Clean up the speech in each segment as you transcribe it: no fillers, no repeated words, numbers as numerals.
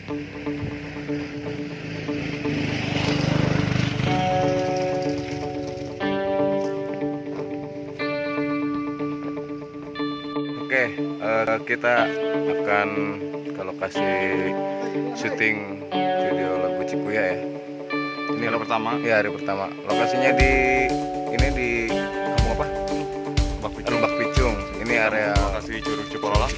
Oke, kita akan ke lokasi syuting video lagu Cikuya ya. Ini hari pertama. Ya, hari pertama. Lokasinya di ini di kampung apa? Lembak Picung. Ini area lokasi Curug Ciporolak.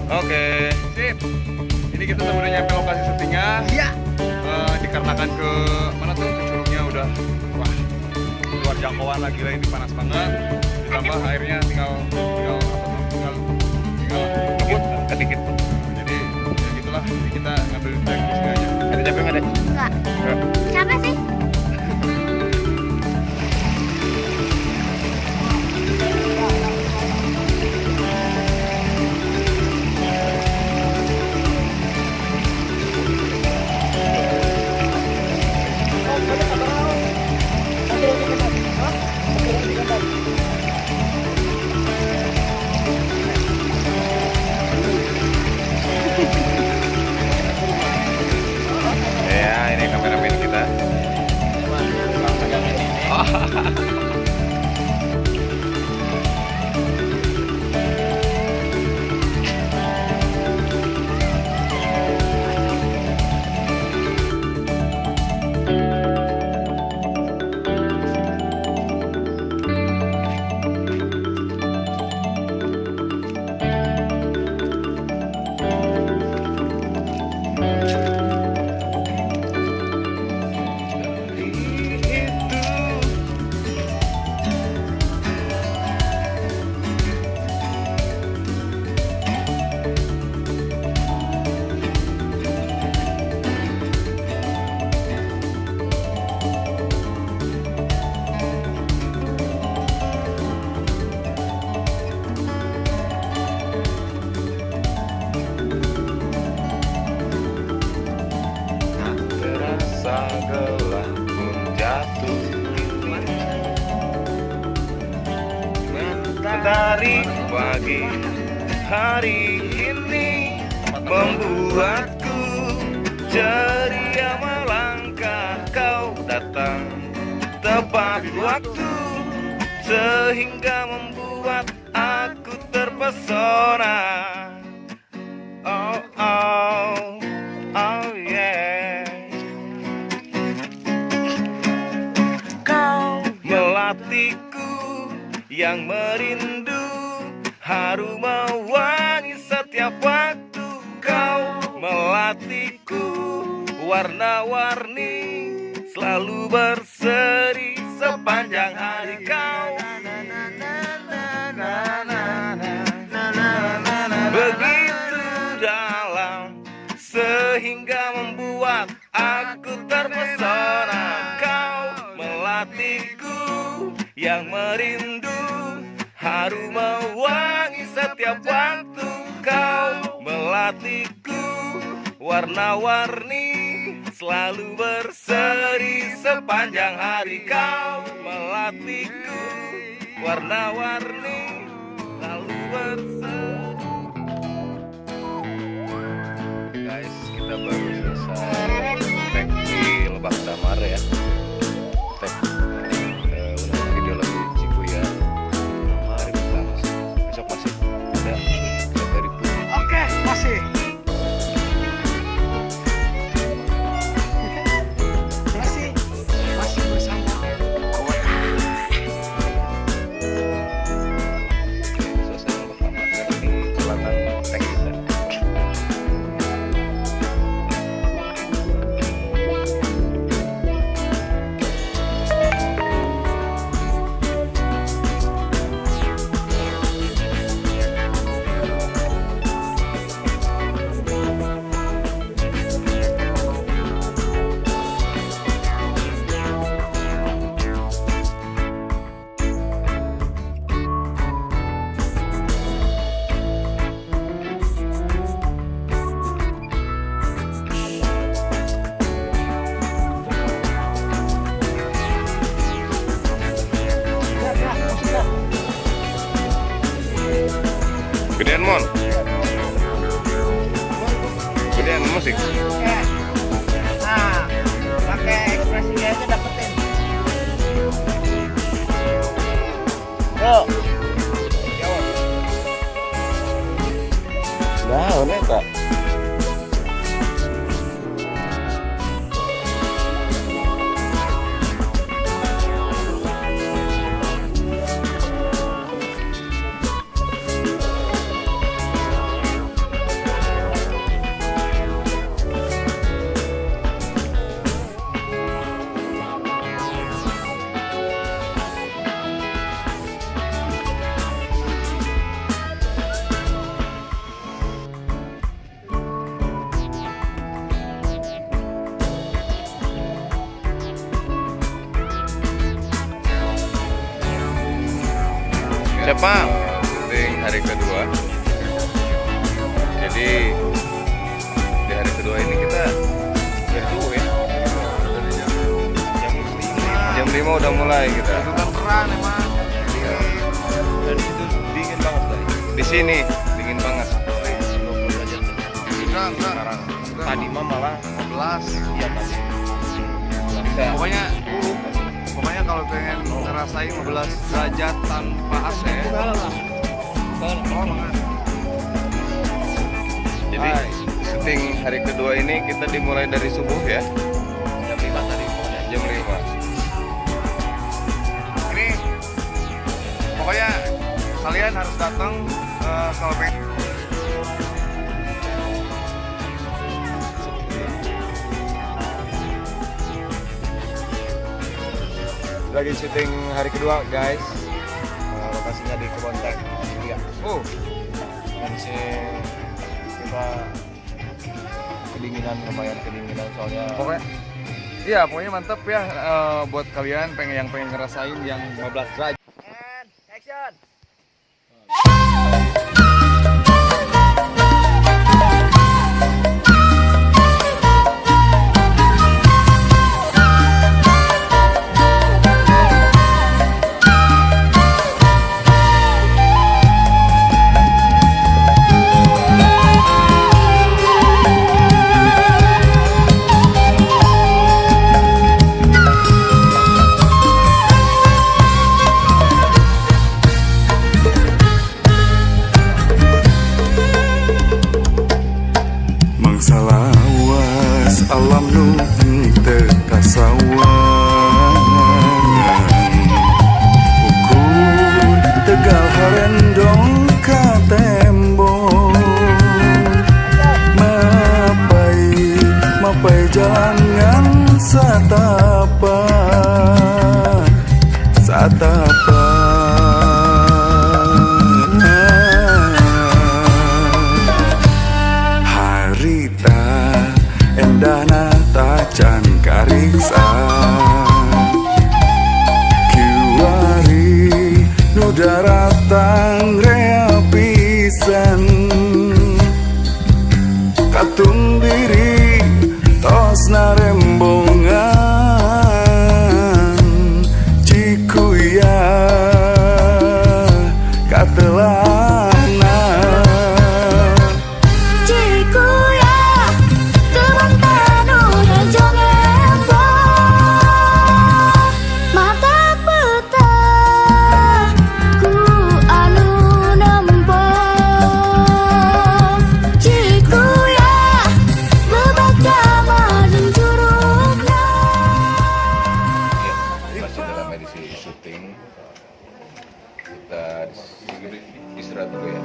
Oke, sip. Ini kita sudah nyampe lokasi syutingnya. Iya. Dikarenakan ke mana tuh ke curugnya udah wah luar jangkauan lagi lah, ini panas banget. Ditambah airnya tinggal ngebut sedikit. Jadi ya gitulah. Jadi kita ngambil trek di sini aja. Ada capek nggak deh? Enggak. Siapa sih? Ya, ini kameramen kita. Gelap pun jatuh, mentari pagi hari ini membuatku ceria melangkah. Kau datang tepat waktu sehingga membuat aku terpesona. Oh oh oh yeah. Hatiku yang merindu, harum mewangi setiap waktu. Kau melatihku warna-warni, selalu berseri sepanjang hari. Kau begitu dalam sehingga membuat aku terpesona. Kau melatihku yang merindu, harum mewangi setiap waktu. Kau melatihku warna-warni, selalu berseri sepanjang hari. Kau melatihku warna-warni, selalu berseri. Guys, kita baru selesai tag di Lebak Damar ya. Tag video lagu Cikuya hari pertama. Besok masih ada dari Puji. Oke, masih bersama Kola. Selesai Lebak Damar dan ini kelihatan tag kita. Gedean mon. Gedean musik. Nah, pakai ekspresinya aja dapetin. Yuk. Jawab. Nah, ini tak. Siapa? Syuting hari kedua. Jadi di hari kedua ini kita dari dulu ya. Jam 5 udah mulai kita. Itu kan terang emang. Dan itu dingin banget guys. Di sini dingin banget. Enggak. Tadi mah malah 15. iya tadi. Pokoknya kalau pengen ngerasain 15 derajat tanpa AC. Jadi syuting hari kedua ini kita dimulai dari subuh ya. Jam 5 tadi. Jam 5. Ini pokoknya kalian harus datang kalau pengen. Lagi syuting hari kedua guys. Lokasinya di Kebon Teh. Iya. Oh, Dan si kita lumayan kedinginan soalnya. pokoknya mantep ya buat kalian yang pengen ngerasain yang 15 derajat. And action. Mangsalawas alam nu henteu kasawangan ukur tegal harendong ka tembok mapai jalangan satapa harita endahna tacan kariksa kiwari nu daratang rea pisan katung diri tos narembongan cikuya katelana Cikuya teman tanu hejong embo mata peta ku anu nempo Cikuya bebak jaman curugna. Masih dalam edisi syuting. Kita istirahat dulu ya.